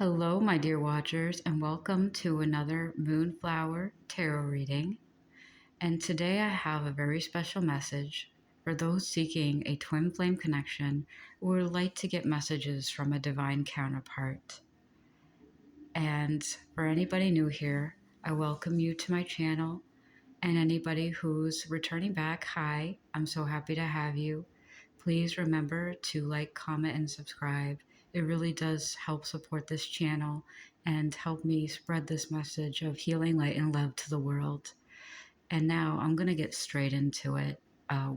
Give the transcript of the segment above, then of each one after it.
Hello, my dear watchers, and welcome to another Moonflower Tarot reading. And today I have a very special message for those seeking a twin flame connection who would like to get messages from a divine counterpart. And for anybody new here, I welcome you to my channel. And anybody who's returning back, hi, I'm so happy to have you. Please remember to like, comment, and subscribe. It really does help support this channel and help me spread this message of healing, light, and love to the world. And now I'm going to get straight into it.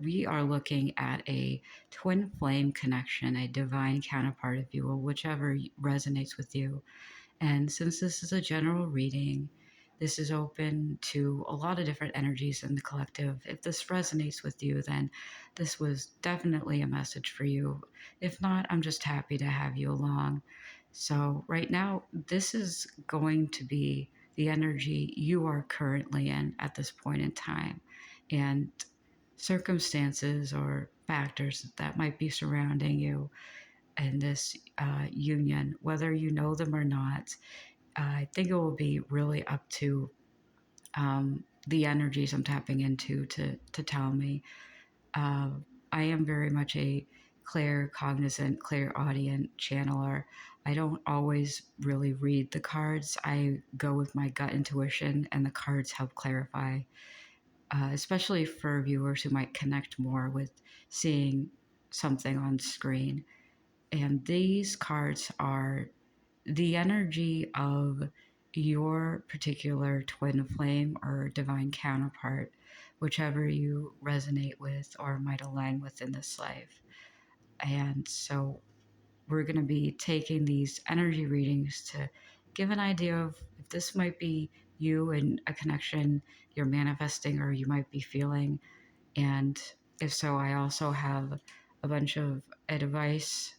We are looking at a twin flame connection, a divine counterpart, if you will, whichever resonates with you. And since this is a general reading, this is open to a lot of different energies in the collective. If this resonates with you, then this was definitely a message for you. If not, I'm just happy to have you along. So, right now, this is going to be the energy you are currently in at this point in time, and circumstances or factors that might be surrounding you in this union, whether you know them or not. I think it will be really up to the energies I'm tapping into to tell me. Uh, I am very much a claircognizant, clairaudient channeler. I don't always really read the cards. I go with my gut intuition, and the cards help clarify, especially for viewers who might connect more with seeing something on screen. And these cards are the energy of your particular twin flame or divine counterpart, whichever you resonate with or might align with in this life. And so we're going to be taking these energy readings to give an idea of if this might be you and a connection you're manifesting or you might be feeling. And if so, I also have a bunch of advice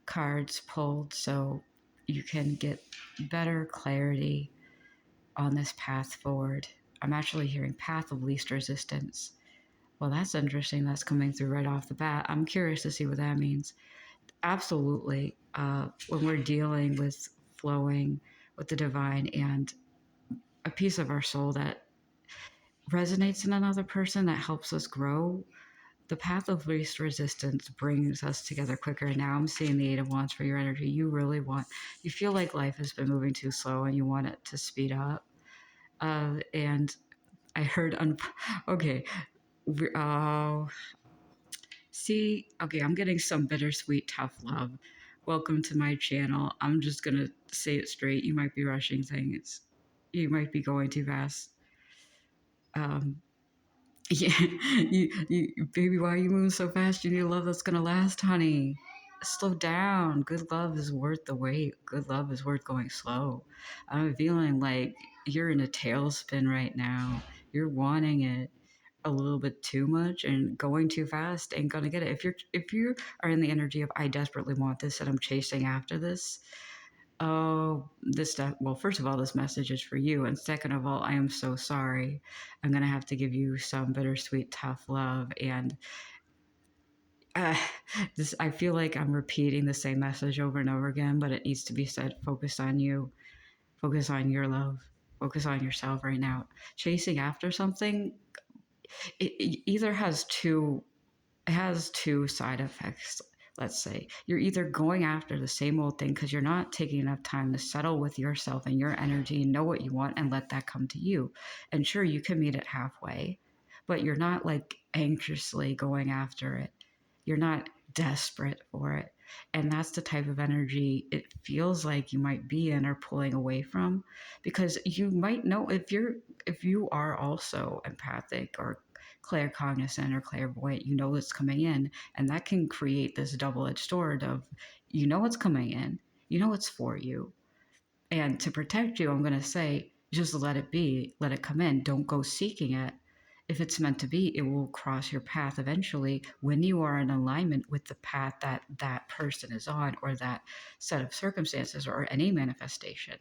cards pulled so you can get better clarity on this path forward. I'm actually hearing path of least resistance. Well, that's interesting. That's coming through right off the bat. I'm curious to see what that means. Absolutely. When we're dealing with flowing with the divine and a piece of our soul that resonates in another person that helps us grow, the path of least resistance brings us together quicker. Now I'm seeing the Eight of Wands for your energy. You feel like life has been moving too slow and you want it to speed up. And I heard, okay, see, okay, I'm getting some bittersweet tough love. Welcome to my channel. I'm just gonna say it straight. You might be rushing things. You might be going too fast. Um, Yeah, baby, why are you moving so fast? You need love that's gonna last, honey. Slow down. Good love is worth the wait. Good love is worth going slow. I'm feeling like you're in a tailspin right now. You're wanting it a little bit too much, and going too fast ain't gonna get it. If you are in the energy of I desperately want this and I'm chasing after this, oh, this stuff. Well, first of all, this message is for you. And second of all, I am so sorry. I'm going to have to give you some bittersweet, tough love. And uh, I feel like I'm repeating the same message over and over again, but it needs to be said. Focus on you, focus on your love, focus on yourself right now. Chasing after something, it either has two side effects. Let's say you're either going after the same old thing because you're not taking enough time to settle with yourself and your energy and know what you want and let that come to you. And sure, you can meet it halfway, but you're not like anxiously going after it. You're not desperate for it. And that's the type of energy it feels like you might be in or pulling away from, because you might know if you are also empathic or claircognizant or clairvoyant, you know it's coming in, and that can create this double-edged sword of you know it's coming in, you know it's for you, and to protect you, I'm going to say just let it be, let it come in, don't go seeking it. if it's meant to be, it will cross your path eventually when you are in alignment with the path that that person is on, or that set of circumstances, or any manifestation.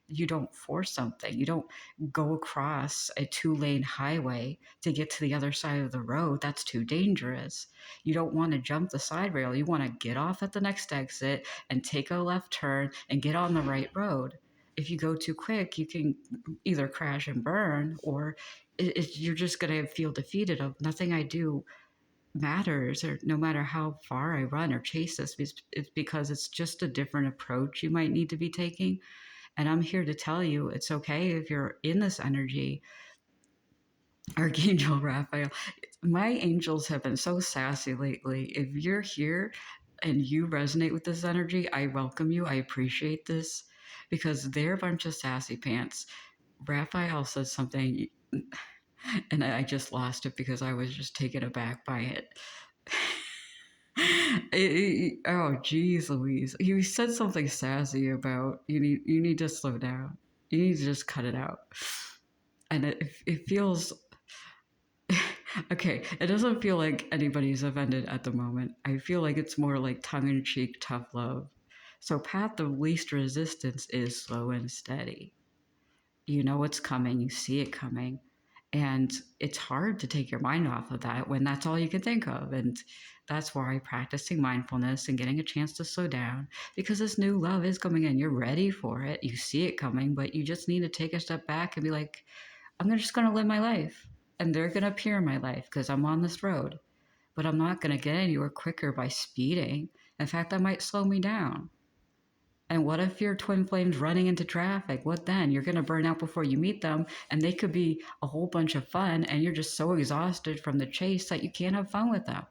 You don't force something. You don't go across a 2-lane highway to get to the other side of the road. That's too dangerous. You don't want to jump the side rail. You want to get off at the next exit and take a left turn and get on the right road. If you go too quick, you can either crash and burn, or you're just going to feel defeated of nothing I do matters, or no matter how far I run or chase this. It's because it's just a different approach you might need to be taking. And I'm here to tell you it's okay if you're in this energy. Archangel Raphael, my angels have been so sassy lately. If you're here and you resonate with this energy, I welcome you. I appreciate this, because they're a bunch of sassy pants. Raphael said something, and I just lost it because I was just taken aback by it. Oh, geez, Louise. You said something sassy about you need to slow down. You need to just cut it out. And it feels okay. It doesn't feel like anybody's offended at the moment. I feel like it's more like tongue-in-cheek, tough love. So path of least resistance is slow and steady. You know it's coming, you see it coming, and it's hard to take your mind off of that when that's all you can think of. And that's why practicing mindfulness and getting a chance to slow down, because this new love is coming in. You're ready for it, you see it coming, but you just need to take a step back and be like, I'm just going to live my life, and they're going to appear in my life because I'm on this road. But I'm not going to get anywhere quicker by speeding. In fact, that might slow me down. And what if your twin flames running into traffic? What then? You're going to burn out before you meet them, and they could be a whole bunch of fun, and you're just so exhausted from the chase that you can't have fun with them.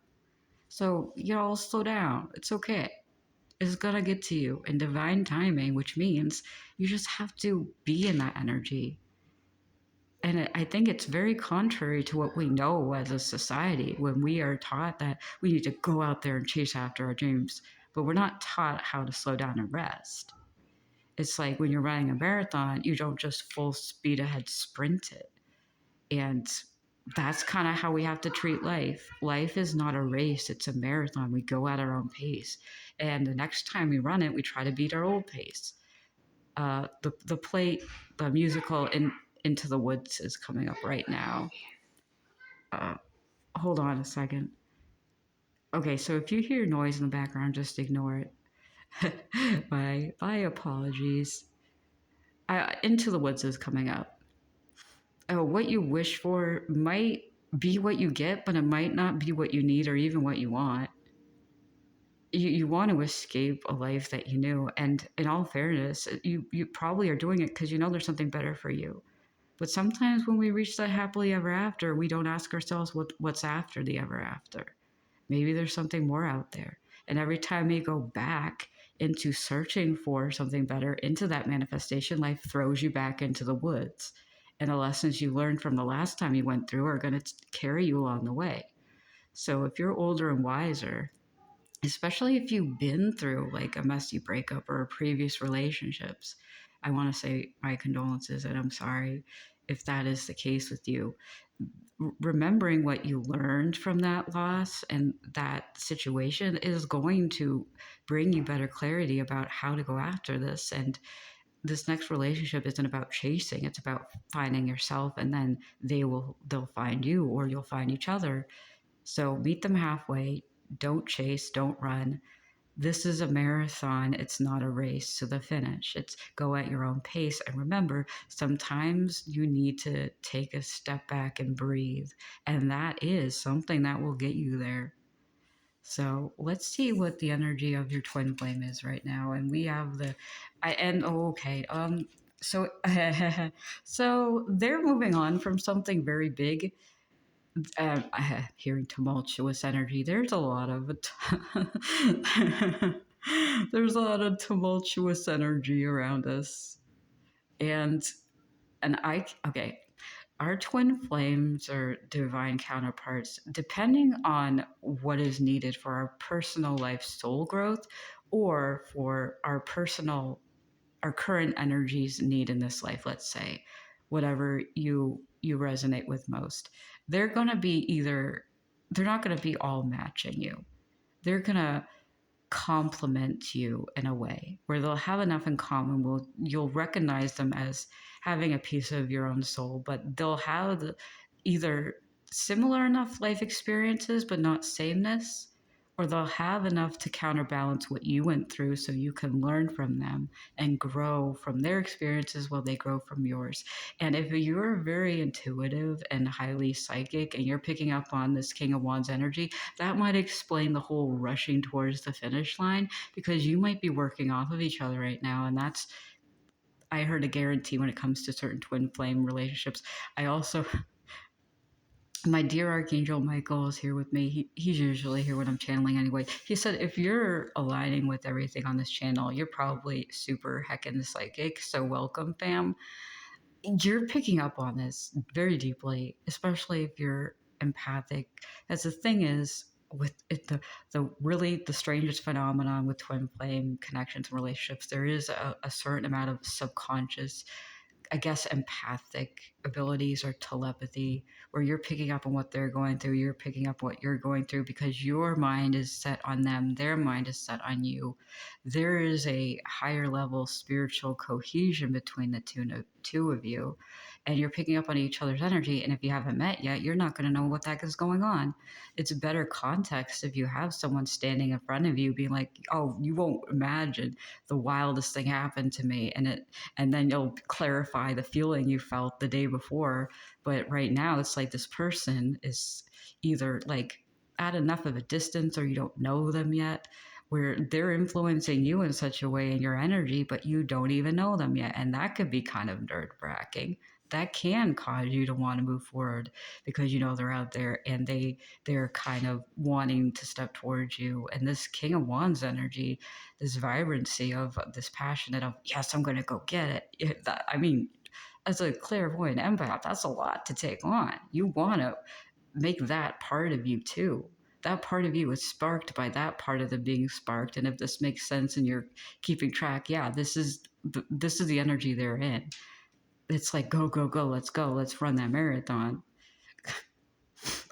So, slow down. It's okay. It's going to get to you in divine timing, which means you just have to be in that energy. And I think it's very contrary to what we know as a society, when we are taught that we need to go out there and chase after our dreams, but we're not taught how to slow down and rest. It's like when you're running a marathon, you don't just full speed ahead sprint it. And that's kind of how we have to treat life. Life is not a race, it's a marathon. We go at our own pace. And the next time we run it, we try to beat our old pace. The musical Into the Woods is coming up right now. Hold on a second. Okay, so if you hear noise in the background, just ignore it. My apologies. Into the Woods is coming up. What you wish for might be what you get, but it might not be what you need or even what you want. You want to escape a life that you knew, and in all fairness, you probably are doing it because you know there's something better for you. But sometimes when we reach that happily ever after, we don't ask ourselves what's after the ever after. Maybe there's something more out there. And every time we go back into searching for something better, into that manifestation, life throws you back into the woods. And the lessons you learned from the last time you went through are going to carry you along the way. So if you're older and wiser, especially if you've been through like a messy breakup or previous relationships, I want to say my condolences, and I'm sorry if that is the case with you. Remembering what you learned from that loss and that situation is going to bring you better clarity about how to go after this. And this next relationship isn't about chasing, it's about finding yourself, and then they'll find you, or you'll find each other. So meet them halfway. Don't chase, don't run. This is a marathon, it's not a race to the finish. It's go at your own pace. And remember, sometimes you need to take a step back and breathe. And that is something that will get you there. So let's see what the energy of your twin flame is right now. And we have so so they're moving on from something very big. Hearing tumultuous energy. There's a lot of there's a lot of tumultuous energy around us, and okay. Our twin flames are divine counterparts, depending on what is needed for our personal life soul growth, or for our current energies need in this life. Let's say, whatever you resonate with most. they're going to be either, they're not going to be all matching you. They're going to complement you in a way where they'll have enough in common. You'll recognize them as having a piece of your own soul, but they'll have either similar enough life experiences but not sameness, or they'll have enough to counterbalance what you went through so you can learn from them and grow from their experiences while they grow from yours. And if you're very intuitive and highly psychic and you're picking up on this King of Wands energy, that might explain the whole rushing towards the finish line, because you might be working off of each other right now. And that's, I heard, a guarantee when it comes to certain twin flame relationships. I also, my dear Archangel Michael is here with me. He's usually here when I'm channeling anyway. He said, if you're aligning with everything on this channel, you're probably super heckin' psychic. So welcome, fam. You're picking up on this very deeply, especially if you're empathic. As the thing is, with it, the really the strangest phenomenon with twin flame connections and relationships, there is a certain amount of subconscious, I guess, empathic abilities or telepathy, where you're picking up on what they're going through, you're picking up what you're going through because your mind is set on them, their mind is set on you. There is a higher level spiritual cohesion between the two of you, and you're picking up on each other's energy. And if you haven't met yet, you're not going to know what the heck is going on. It's better context if you have someone standing in front of you being like, oh, you won't imagine the wildest thing happened to me, and then you'll clarify the feeling you felt the day before. But right now, it's like this person is either like at enough of a distance, or you don't know them yet, where they're influencing you in such a way in your energy, but you don't even know them yet. And that could be kind of nerve-wracking. That can cause you to want to move forward because you know they're out there and they're kind of wanting to step towards you. And this King of Wands energy, this vibrancy of this passionate of, yes, I'm going to go get it. I mean, as a clairvoyant empath, that's a lot to take on. You want to make that part of you too. That part of you is sparked by that part of them being sparked. And if this makes sense and you're keeping track, yeah, this is the energy they're in. It's like, go, go, go, let's run that marathon.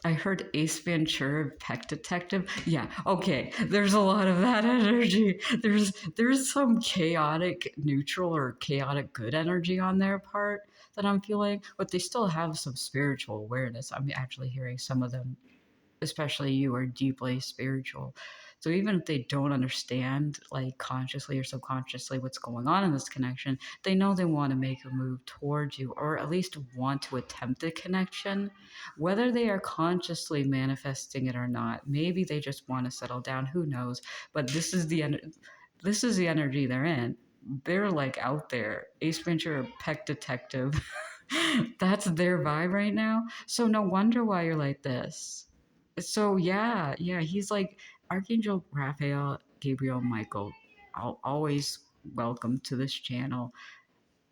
I heard Ace Ventura, Pet Detective. Yeah, okay. There's a lot of that energy. There's some chaotic neutral or chaotic good energy on their part that I'm feeling, but they still have some spiritual awareness. I'm actually hearing some of them, especially you, are deeply spiritual. So even if they don't understand, like, consciously or subconsciously what's going on in this connection, they know they want to make a move towards you, or at least want to attempt the connection, whether they are consciously manifesting it or not. Maybe they just want to settle down, who knows. But this is the energy they're in. They're like out there. Ace Ventura, Pet Detective. That's their vibe right now. So no wonder why you're like this. So yeah, he's like Archangel Raphael, Gabriel, Michael. Always welcome to this channel.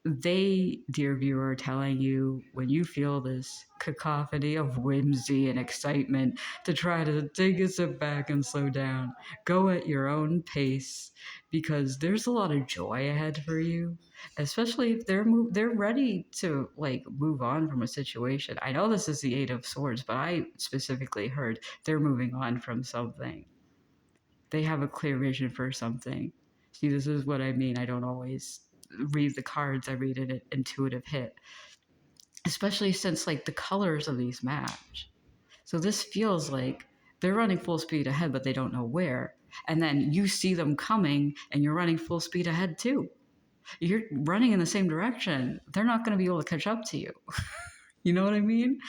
They, dear viewer, are telling you, when you feel this cacophony of whimsy and excitement, to try to take a step back and slow down. Go at your own pace, because there's a lot of joy ahead for you, especially if they're ready to like move on from a situation. I know this is the Eight of Swords, but I specifically heard they're moving on from something. They have a clear vision for something. See, this is what I mean. I don't always read the cards. I read an intuitive hit, especially since like the colors of these match. So this feels like they're running full speed ahead, but they don't know where. And then you see them coming and you're running full speed ahead too. You're running in the same direction. They're not going to be able to catch up to you. You know what I mean?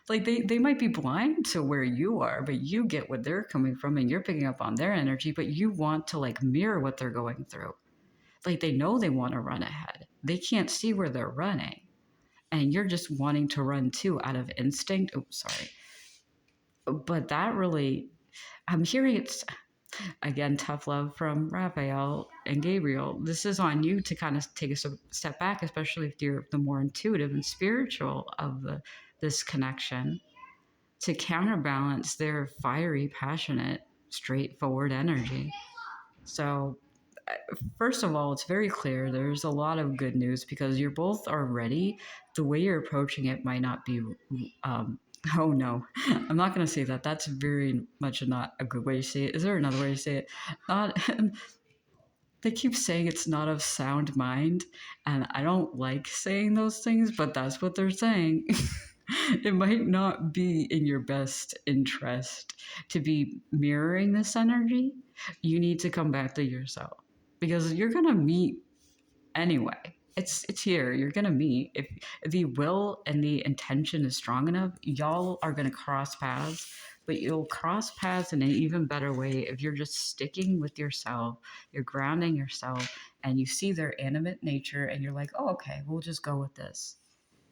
Like they might be blind to where you are, but you get what they're coming from and you're picking up on their energy, but you want to like mirror what they're going through. Like they know they want to run ahead. They can't see where they're running. And you're just wanting to run too out of instinct. Oh, sorry. But that really, I'm hearing it's, again, tough love from Raphael and Gabriel. This is on you to kind of take a step back, especially if you're the more intuitive and spiritual of this connection, to counterbalance their fiery, passionate, straightforward energy. So first of all, it's very clear there's a lot of good news because you're both are ready. The way you're approaching it might not be Oh no, I'm not going to say that. That's very much not a good way to say it. Is there another way to say it? Not. They keep saying it's not of sound mind, and I don't like saying those things, but that's what they're saying. It might not be in your best interest to be mirroring this energy. You need to come back to yourself because you're gonna meet anyway. It's here. You're gonna meet if the will and the intention is strong enough. Y'all are gonna cross paths, but you'll cross paths in an even better way if you're just sticking with yourself. You're grounding yourself, and you see their animate nature, and you're like, oh, okay, we'll just go with this,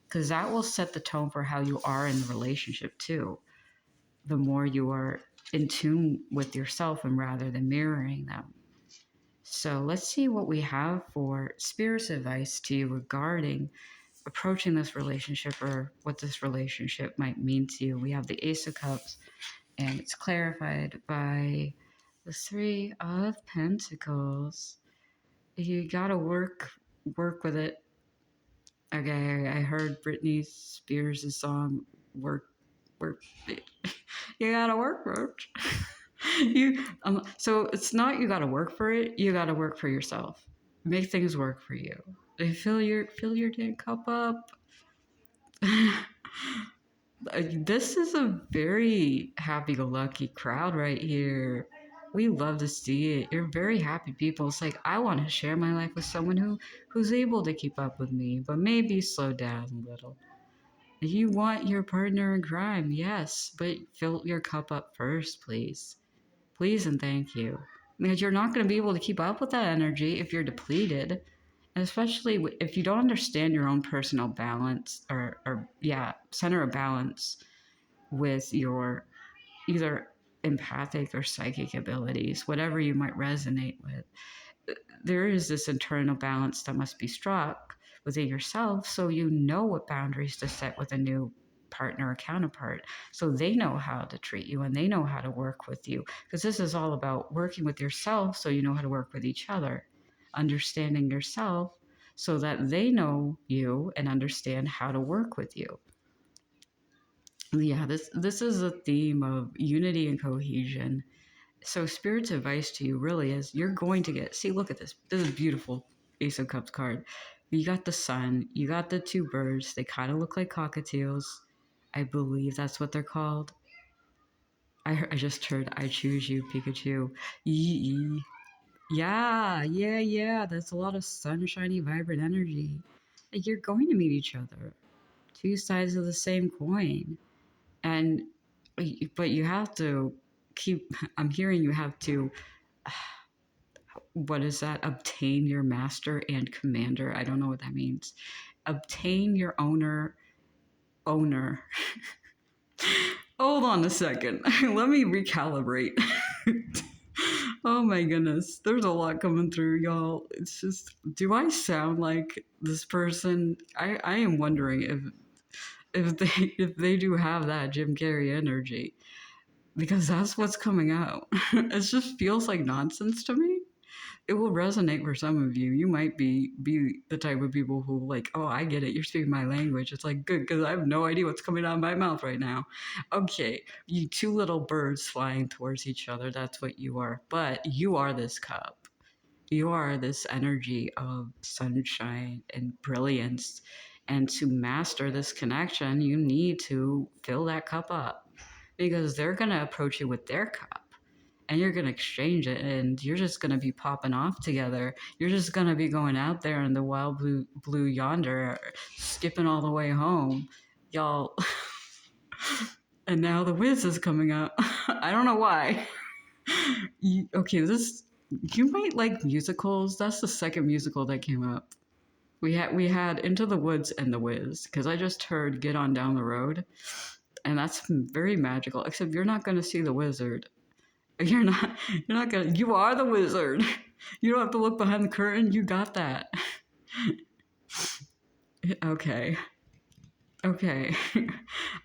because that will set the tone for how you are in the relationship too. The more you are in tune with yourself and rather than mirroring them. So let's see what we have for spirit's advice to you regarding approaching this relationship or what this relationship might mean to you. We have the Ace of Cups, and it's clarified by the Three of Pentacles. You gotta work with it. Okay, I heard Britney Spears' song "Work." You gotta work for it. So it's not you gotta work for it. You gotta work for yourself. Make things work for you. Fill your damn cup up. This is a very happy-go-lucky crowd right here. We love to see it. You're very happy people. It's like I want to share my life with someone who's able to keep up with me, but maybe slow down a little. You want your partner in crime, yes, but fill your cup up first, please. Please and thank you. Because you're not going to be able to keep up with that energy if you're depleted. And especially if you don't understand your own personal balance center of balance with your either empathic or psychic abilities, whatever you might resonate with. There is this internal balance that must be struck within yourself so you know what boundaries to set with a new partner or counterpart, so they know how to treat you and they know how to work with you, because this is all about working with yourself so you know how to work with each other, understanding yourself so that they know you and understand how to work with you. Yeah, this is a theme of unity and cohesion. So spirit's advice to you really is you're going to get, see, look at this. This is a beautiful Ace of Cups card. You got the sun, you got the two birds. They kind of look like cockatiels. I believe that's what they're called. I just heard I choose you, Pikachu. Yee. Yeah. That's a lot of sunshiny, vibrant energy. Like you're going to meet each other. Two sides of the same coin. And, but you have to keep, I'm hearing you have to, what is that? Obtain your master and commander. I don't know what that means. Obtain your owner. Hold on a second. Let me recalibrate. Oh my goodness. There's a lot coming through, y'all. It's just, do I sound like this person? I am wondering if they do have that Jim Carrey energy, because that's what's coming out. It just feels like nonsense to me. It will resonate for some of you. You might be the type of people who like, oh, I get it. You're speaking my language. It's like, good, because I have no idea what's coming out of my mouth right now. Okay, you two little birds flying towards each other. That's what you are. But you are this cup. You are this energy of sunshine and brilliance. And to master this connection, you need to fill that cup up, because they're going to approach you with their cup and you're going to exchange it, and you're just going to be popping off together. You're just going to be going out there in the wild blue yonder, skipping all the way home, y'all. And now the whiz is coming up. I don't know why. You might like musicals. That's the second musical that came up. We had Into the Woods and The Wiz, because I just heard Get On Down the Road, and that's very magical. Except you're not going to see the wizard. You're not gonna. You are the wizard. You don't have to look behind the curtain. You got that. Okay.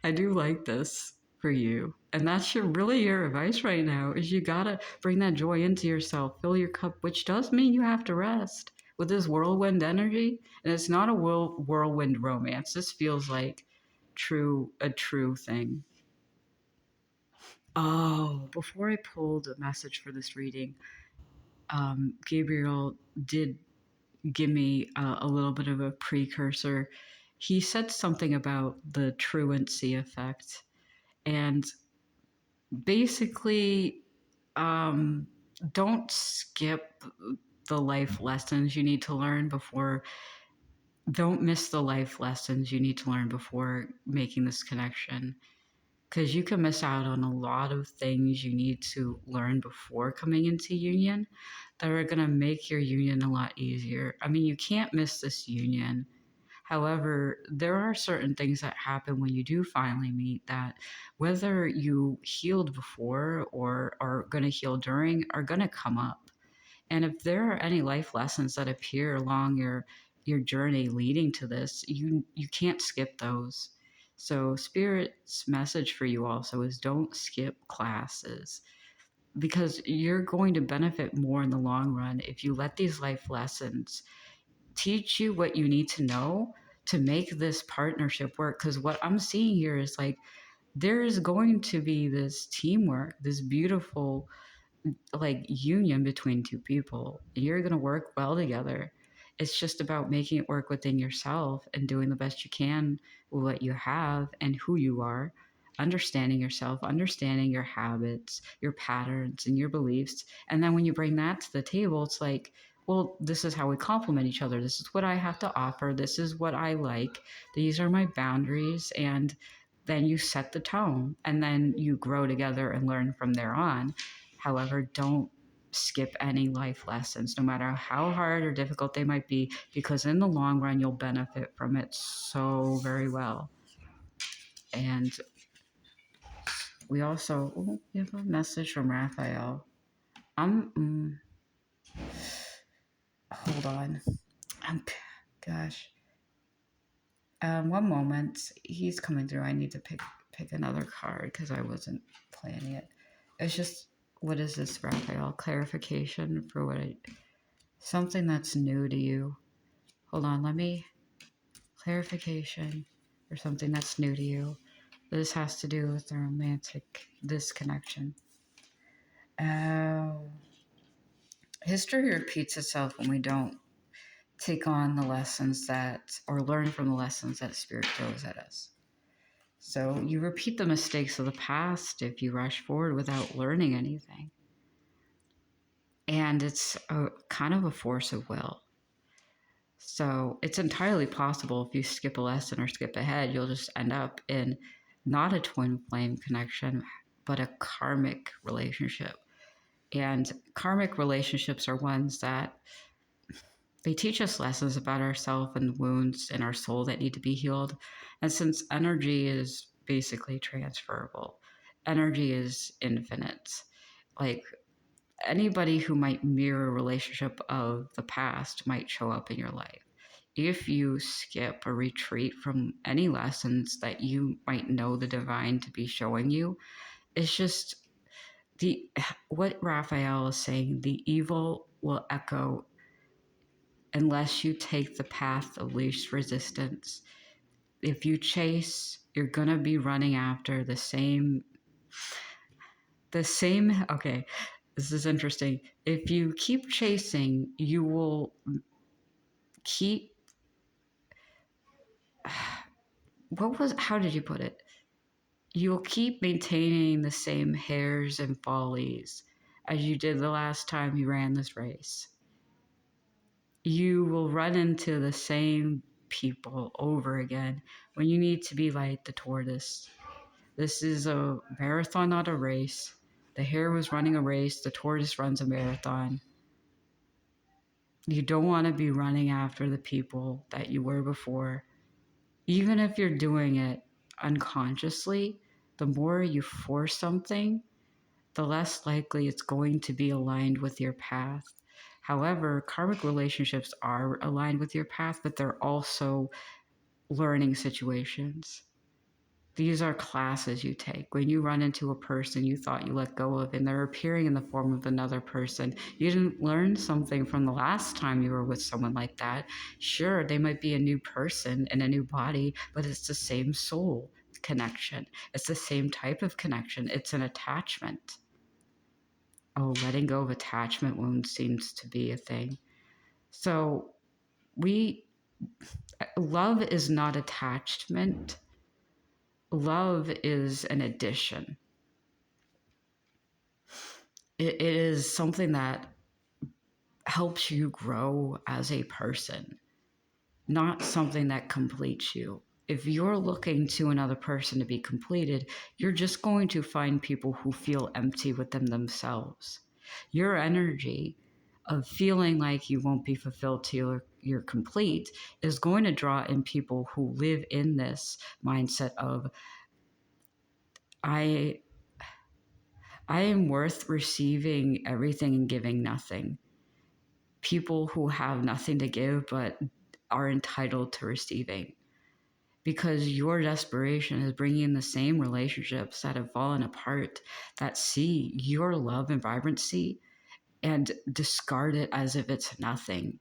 I do like this for you, and that's your advice right now. Is you gotta bring that joy into yourself. Fill your cup, which does mean you have to rest with this whirlwind energy. And it's not a whirlwind romance. This feels like a true thing. Oh, before I pulled a message for this reading, Gabriel did give me a little bit of a precursor. He said something about the truancy effect, and basically, don't skip the life lessons you need to learn before. Don't miss the life lessons you need to learn before making this connection, because you can miss out on a lot of things you need to learn before coming into union that are going to make your union a lot easier. I mean, you can't miss this union. However, there are certain things that happen when you do finally meet that, whether you healed before or are going to heal during, are going to come up. And if there are any life lessons that appear along your journey leading to this, you can't skip those. So Spirit's message for you also is don't skip classes, because you're going to benefit more in the long run if you let these life lessons teach you what you need to know to make this partnership work. Because what I'm seeing here is like there is going to be this teamwork, this beautiful like union between two people. You're going to work well together. It's just about making it work within yourself and doing the best you can with what you have and who you are, understanding yourself, understanding your habits, your patterns, and your beliefs. And then when you bring that to the table, it's like, well, this is how we complement each other. This is what I have to offer. This is what I like. These are my boundaries. And then you set the tone, and then you grow together and learn from there on. However, don't skip any life lessons, no matter how hard or difficult they might be, because in the long run, you'll benefit from it so very well. And we also we have a message from Raphael. Hold on. Gosh. One moment. He's coming through. I need to pick another card because I wasn't planning it. It's just, what is this, Raphael? Clarification for what something that's new to you. Hold on, let me, clarification for something that's new to you. This has to do with the this connection. Oh. History repeats itself when we don't take on the lessons that, or learn from the lessons that Spirit throws at us. So you repeat the mistakes of the past if you rush forward without learning anything. And it's a kind of a force of will. So it's entirely possible if you skip a lesson or skip ahead, you'll just end up in not a twin flame connection, but a karmic relationship. And karmic relationships are ones that they teach us lessons about ourselves and wounds in our soul that need to be healed. And since energy is basically transferable, energy is infinite. Like anybody who might mirror a relationship of the past might show up in your life. If you skip or retreat from any lessons that you might know the divine to be showing you, it's just what Raphael is saying, the evil will echo unless you take the path of least resistance. If you chase, you're gonna be running after the same, okay, this is interesting. If you keep chasing, you will keep, how did you put it? You'll keep maintaining the same hairs and follies as you did the last time you ran this race. You will run into the same people over again when you need to be like the tortoise. This is a marathon, not a race. The hare was running a race, the tortoise runs a marathon. You don't want to be running after the people that you were before. Even if you're doing it unconsciously, the more you force something, the less likely it's going to be aligned with your path. However, karmic relationships are aligned with your path, but they're also learning situations. These are classes you take. When you run into a person you thought you let go of and they're appearing in the form of another person, you didn't learn something from the last time you were with someone like that. Sure, they might be a new person in a new body, but it's the same soul connection. It's the same type of connection. It's an attachment. Oh, letting go of attachment wounds seems to be a thing. So love is not attachment. Love is an addition. It is something that helps you grow as a person, not something that completes you. If you're looking to another person to be completed, you're just going to find people who feel empty within themselves. Your energy of feeling like you won't be fulfilled till you're complete is going to draw in people who live in this mindset of, I am worth receiving everything and giving nothing. People who have nothing to give but are entitled to receiving, because your desperation is bringing in the same relationships that have fallen apart, that see your love and vibrancy and discard it as if it's nothing.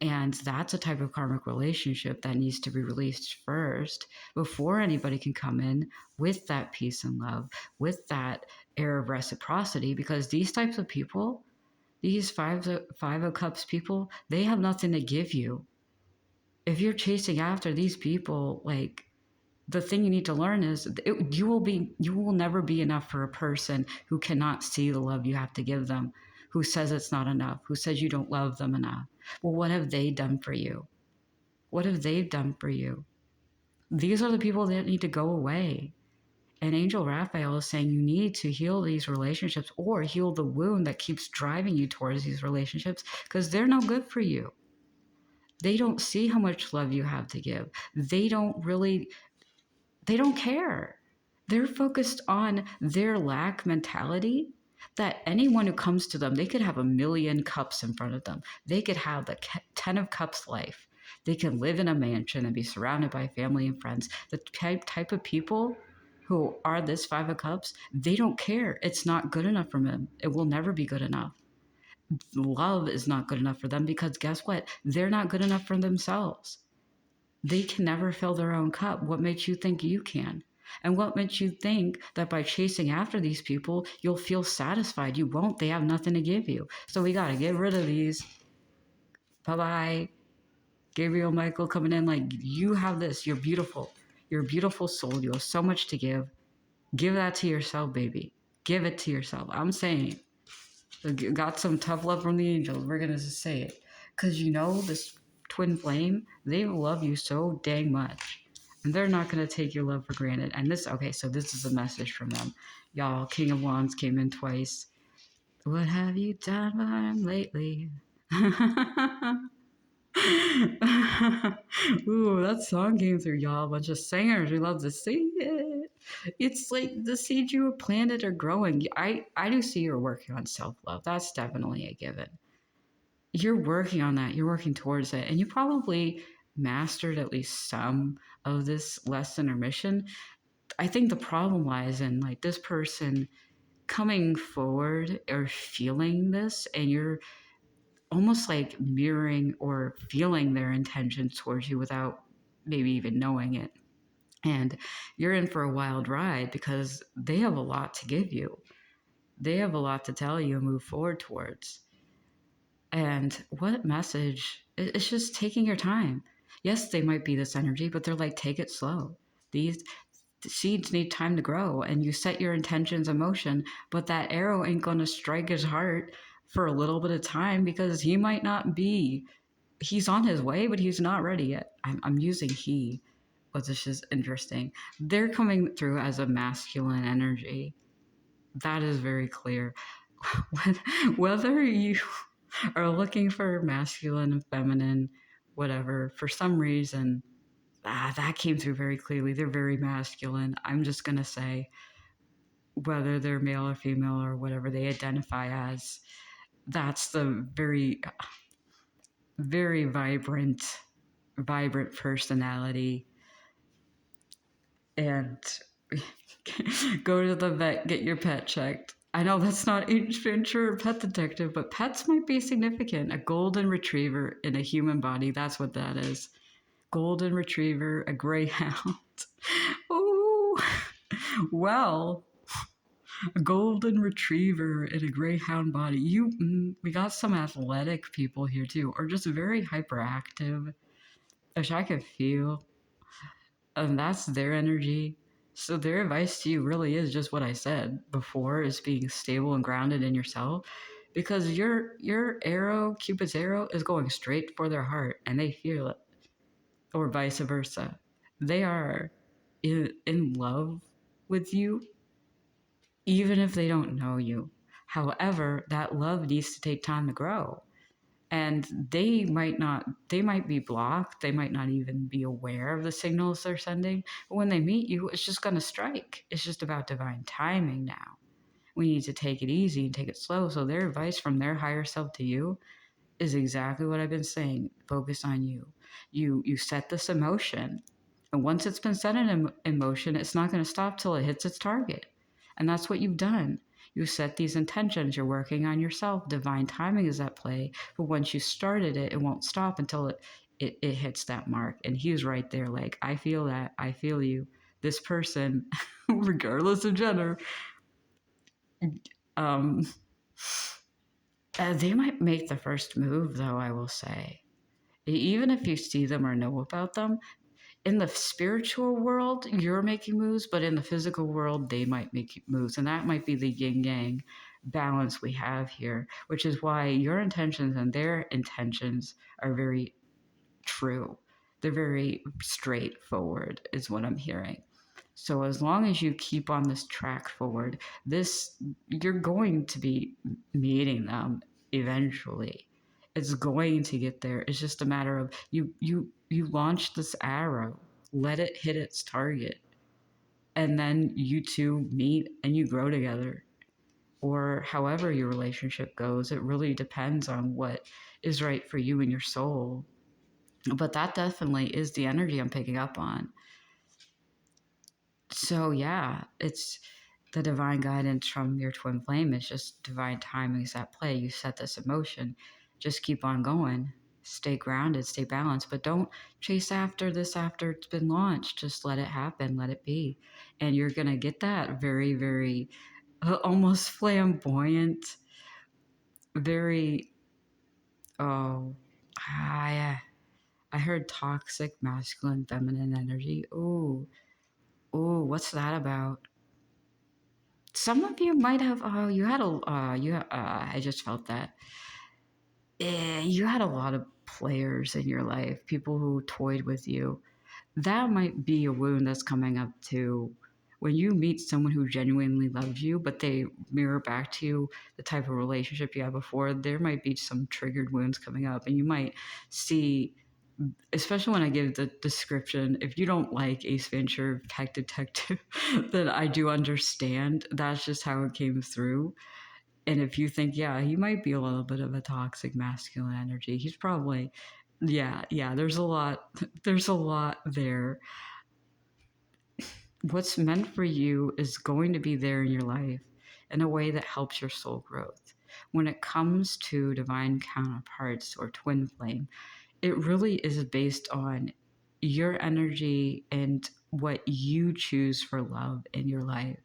And that's a type of karmic relationship that needs to be released first before anybody can come in with that peace and love, with that air of reciprocity, because these types of people, these five of cups people, they have nothing to give you. If you're chasing after these people, like, the thing you need to learn is you will never be enough for a person who cannot see the love you have to give them, who says it's not enough, who says you don't love them enough. Well, what have they done for you? What have they done for you? These are the people that need to go away. And Angel Raphael is saying you need to heal these relationships, or heal the wound that keeps driving you towards these relationships, because they're no good for you. They don't see how much love you have to give. They don't care. They're focused on their lack mentality, that anyone who comes to them, they could have a million cups in front of them. They could have the 10 of cups life. They can live in a mansion and be surrounded by family and friends. The type of people who are this 5 of cups, they don't care. It's not good enough for them. It will never be good enough. Love is not good enough for them, because guess what? They're not good enough for themselves. They can never fill their own cup. What makes you think you can? And what makes you think that by chasing after these people, you'll feel satisfied? You won't. They have nothing to give you. So we got to get rid of these. Bye-bye. Gabriel Michael coming in like, you have this. You're beautiful. You're a beautiful soul. You have so much to give. Give that to yourself, baby. Give it to yourself. I'm saying, got some tough love from the angels. We're going to just say it. Because this twin flame, they love you so dang much. And they're not going to take your love for granted. And so this is a message from them. Y'all, King of Wands came in twice. What have you done for him lately? Ooh, that song came through, y'all. A bunch of singers. We love to sing it. It's like the seeds you have planted are growing. I do see you're working on self-love. That's definitely a given. You're working on that. You're working towards it. And you probably mastered at least some of this lesson or mission. I think the problem lies in like this person coming forward or feeling this, and you're almost like mirroring or feeling their intentions towards you without maybe even knowing it. And you're in for a wild ride, because they have a lot to give you. They have a lot to tell you and move forward towards. And what message? It's just taking your time. Yes, they might be this energy, but they're like, take it slow. These seeds need time to grow, and you set your intentions in motion, but that arrow ain't going to strike his heart for a little bit of time, because he might not be, he's on his way, but he's not ready yet. I'm using he, but this is interesting. They're coming through as a masculine energy. That is very clear. Whether you are looking for masculine and feminine, whatever, for some reason, that came through very clearly. They're very masculine. I'm just going to say, whether they're male or female or whatever they identify as, that's the very, very vibrant personality. and go to the vet, get your pet checked. I know that's not adventure or pet detective, but pets might be significant. A golden retriever in a human body, that's what that is. Golden retriever, a greyhound. Oh, well, a golden retriever in a greyhound body. We got some athletic people here too, or just very hyperactive, which I could feel. And that's their energy. So their advice to you really is just what I said before, is being stable and grounded in yourself, because your arrow, Cupid's arrow, is going straight for their heart and they feel it, or vice versa. They are in love with you even if they don't know you. However, that love needs to take time to grow. And they might be blocked, they might not even be aware of the signals they're sending. But when they meet you, it's just going to strike. It's just about divine timing now. We need to take it easy and take it slow. So their advice from their higher self to you is exactly what I've been saying. Focus on you. You set this emotion, and once it's been set in motion, it's not going to stop till it hits its target. And that's what you've done. You set these intentions. You're working on yourself. Divine timing is at play. But once you started it, it won't stop until it hits that mark. And he's right there, like, I feel that. I feel you. This person, regardless of gender, um, they might make the first move, though, I will say. Even if you see them or know about them, in the spiritual world, you're making moves, but in the physical world, they might make moves. And that might be the yin yang balance we have here, which is why your intentions and their intentions are very true. They're very straightforward, is what I'm hearing. So as long as you keep on this track forward, you're going to be meeting them eventually. It's going to get there. It's just a matter of you launch this arrow, let it hit its target, and then you two meet and you grow together. Or however your relationship goes, it really depends on what is right for you and your soul. But that definitely is the energy I'm picking up on. So yeah, it's the divine guidance from your twin flame. It's just divine timing is at play. You set this emotion. Just keep on going. Stay grounded, stay balanced, but don't chase after this after it's been launched. Just let it happen, let it be. And you're going to get that very, very almost flamboyant, very, oh, I heard toxic masculine feminine energy. Ooh, what's that about? Some of you might have. Oh, you had a. I just felt that. You had a lot of players in your life, people who toyed with you. That might be a wound that's coming up too. When you meet someone who genuinely loves you, but they mirror back to you the type of relationship you had before, there might be some triggered wounds coming up, and you might see, especially when I give the description, if you don't like Ace Venture, Pet Detective, then I do understand. That's just how it came through. And if you think, yeah, he might be a little bit of a toxic masculine energy, he's probably, yeah, there's a lot there. What's meant for you is going to be there in your life in a way that helps your soul growth. When it comes to divine counterparts or twin flame, it really is based on your energy and what you choose for love in your life.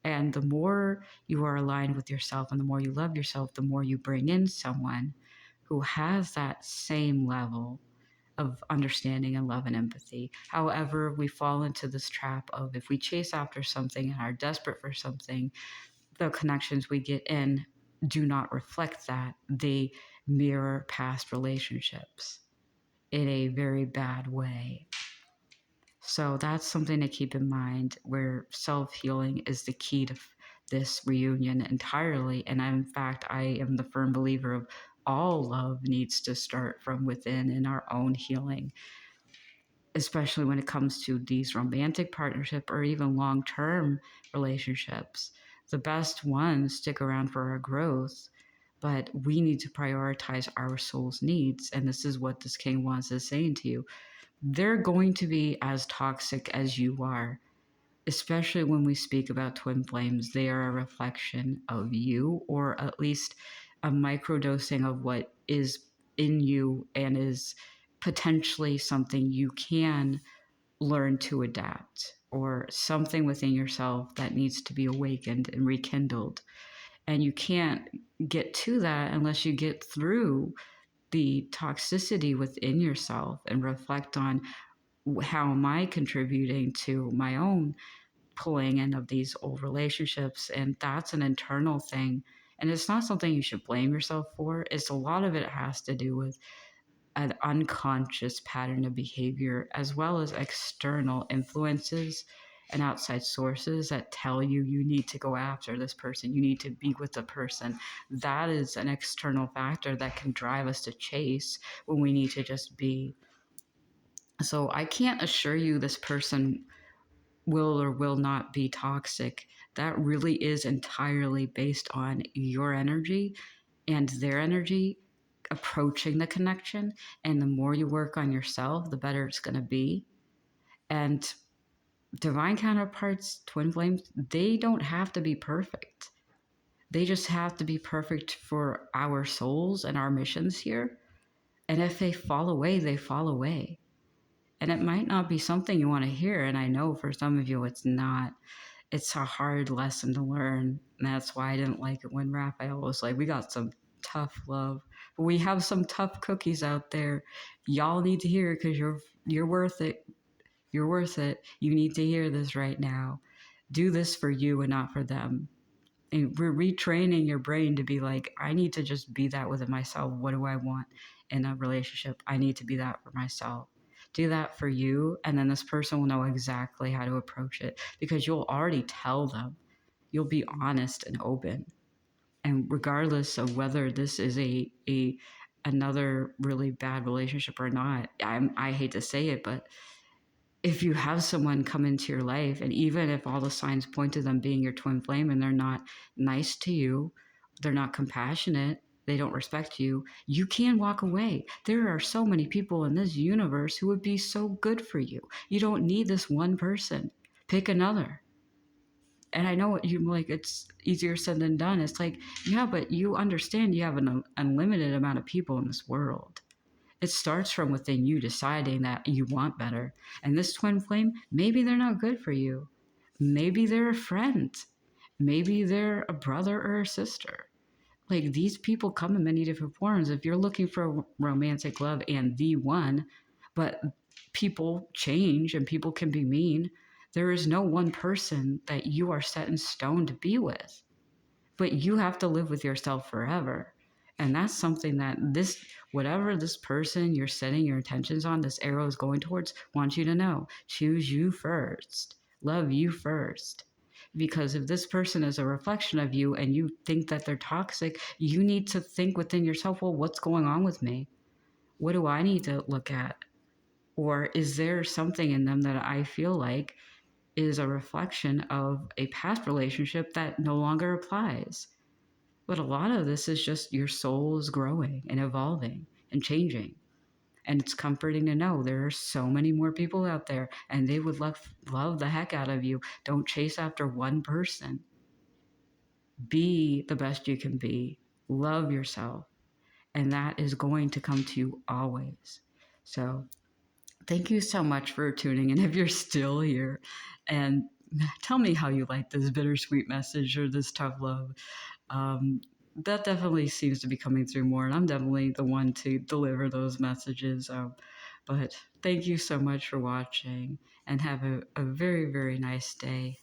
And the more you are aligned with yourself and the more you love yourself, the more you bring in someone who has that same level of understanding and love and empathy. However, we fall into this trap of, if we chase after something and are desperate for something, the connections we get in do not reflect that. They mirror past relationships in a very bad way. So that's something to keep in mind, where self-healing is the key to this reunion entirely. And in fact, I am the firm believer of all love needs to start from within in our own healing, especially when it comes to these romantic partnership or even long-term relationships. The best ones stick around for our growth, but we need to prioritize our soul's needs. And this is what this King wants is saying to you. they're going to be as toxic as you are. Especially when we speak about twin flames, they are a reflection of you, or at least a microdosing of what is in you and is potentially something you can learn to adapt, or something within yourself that needs to be awakened and rekindled. And you can't get to that unless you get through the toxicity within yourself and reflect on, how am I contributing to my own pulling in of these old relationships? And that's an internal thing. And it's not something you should blame yourself for. It's a lot of it has to do with an unconscious pattern of behavior, as well as external influences and outside sources that tell you you need to go after this person, you need to be with the person. That is an external factor that can drive us to chase when we need to just be. So I can't assure you this person will or will not be toxic. That really is entirely based on your energy and their energy approaching the connection. And the more you work on yourself, the better it's going to be. And divine counterparts, twin flames, they don't have to be perfect. They just have to be perfect for our souls and our missions here. And if they fall away, they fall away. And it might not be something you want to hear. And I know for some of you, it's not. It's a hard lesson to learn. And that's why I didn't like it when Raphael was like, we got some tough love. But we have some tough cookies out there. Y'all need to hear it because you're worth it. You're worth it. You need to hear this right now. Do this for you and not for them. And we're retraining your brain to be like, I need to just be that within myself. What do I want in a relationship? I need to be that for myself. Do that for you, and then this person will know exactly how to approach it, because you'll already tell them. You'll be honest and open. And regardless of whether this is a another really bad relationship or not, I hate to say it, but if you have someone come into your life, and even if all the signs point to them being your twin flame and they're not nice to you, they're not compassionate, they don't respect you, you can walk away. There are so many people in this universe who would be so good for you. You don't need this one person. Pick another. And I know what you like, it's easier said than done. It's like, yeah, but you understand you have an unlimited amount of people in this world. It starts from within you deciding that you want better. And this twin flame, maybe they're not good for you. Maybe they're a friend. Maybe they're a brother or a sister. Like, these people come in many different forms. If you're looking for romantic love and the one, but people change and people can be mean, there is no one person that you are set in stone to be with. But you have to live with yourself forever. And that's something that whatever this person you're setting your intentions on, this arrow is going towards, wants you to know. Choose you first. Love you first. Because if this person is a reflection of you and you think that they're toxic, you need to think within yourself, well, what's going on with me? What do I need to look at? Or is there something in them that I feel like is a reflection of a past relationship that no longer applies? But a lot of this is just your soul is growing and evolving and changing. And it's comforting to know there are so many more people out there and they would love the heck out of you. Don't chase after one person. Be the best you can be. Love yourself. And that is going to come to you always. So thank you so much for tuning in if you're still here. And tell me how you like this bittersweet message or this tough love. That definitely seems to be coming through more, and I'm definitely the one to deliver those messages. But thank you so much for watching, and have a very, very nice day.